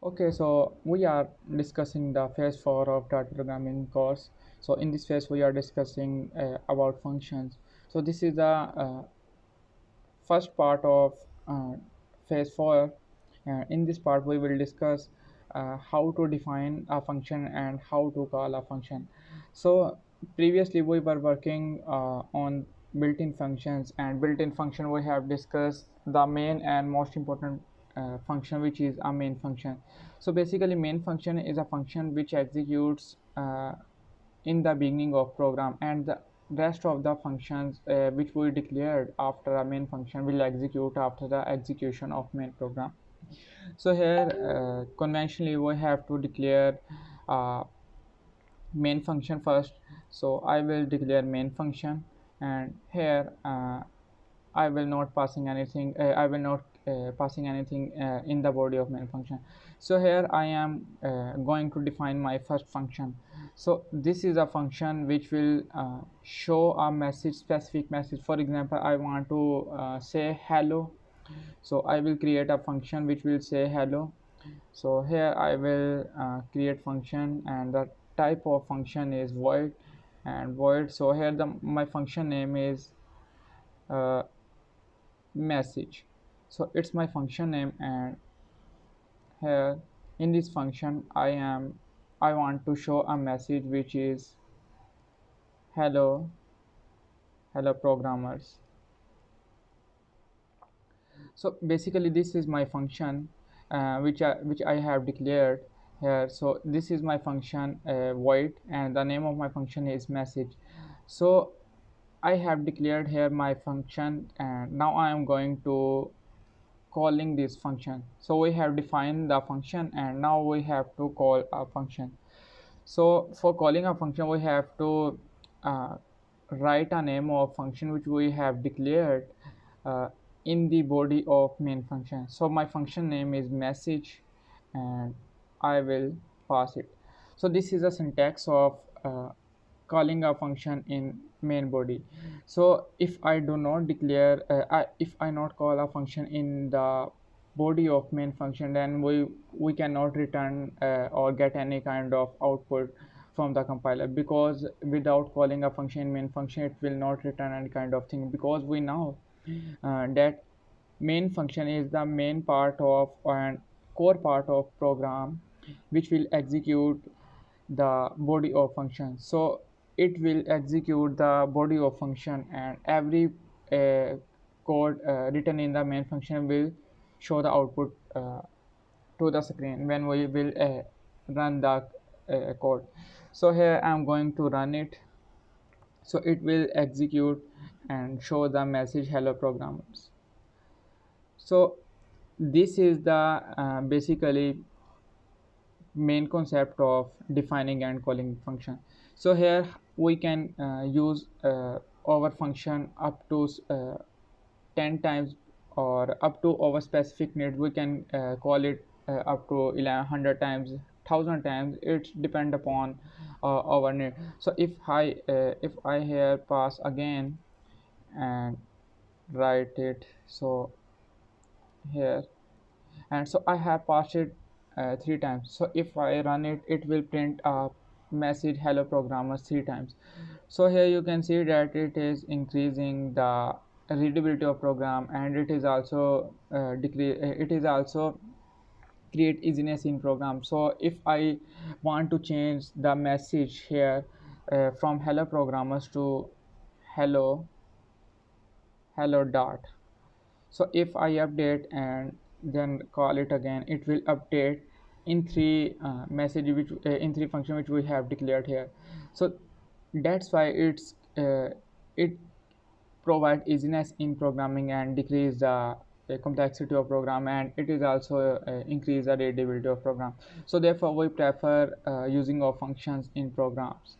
Okay, so we are discussing the phase 4 of data programming course. So in this phase, we are discussing about functions. So this is the first part of phase 4. In this part, we will discuss how to define a function and how to call a function. So previously, we were working on built-in functions, and built-in function we have discussed the main and most important function, which is a main function. So basically, main function is a function which executes in the beginning of program, and the rest of the functions which we declared after a main function will execute after the execution of main program. So here conventionally we have to declare uh, main function first. So I will declare main function, and here I will not passing anything. I will not passing anything in the body of main function. So here I am going to define my first function. So this is a function which will show a message, specific message. For example, I want to say hello. So I will create a function which will say hello. So here I will create function, and the type of function is void and void. So here the my function name is uh, message. So it's my function name, and here in this function I want to show a message which is hello, hello programmers. So basically this is my function which I have declared here. So this is my function void, and the name of my function is message. So I have declared here my function, and now I am going to calling this function. So we have defined the function, and now we have to call a function. So for calling a function, we have to uh, write a name of function which we have declared uh, in the body of main function. So my function name is message, and I will pass it. So this is a syntax of calling a function in main body. So if I do not declare if I not call a function in the body of main function, then we cannot return or get any kind of output from the compiler, because without calling a function in main function it will not return any kind of thing, because we know that main function is the main part of and core part of program which will execute the body of function. So it will execute the body of function, and every code written in the main function will show the output to the screen when we will run the code. So here I'm going to run it. So it will execute and show the message hello programmers. So this is the basically main concept of defining and calling function. So here we can use our function up to 10 times, or up to our specific need we can call it up to 1100 times, 1000 times. It depend upon our need. So if I here pass again and write it, so here, and so I have passed it 3 times. So if I run it, it will print a message hello programmers 3 times. So here you can see that it is increasing the readability of program, and it is also it is also create easiness in program. So if I want to change the message here from hello programmers to hello hello dot. So if I update and then call it again, it will update in three message which in three function which we have declared here. So that's why it provide easiness in programming and decrease the complexity of program, and it is also increase the readability of program. So therefore we prefer using of functions in programs.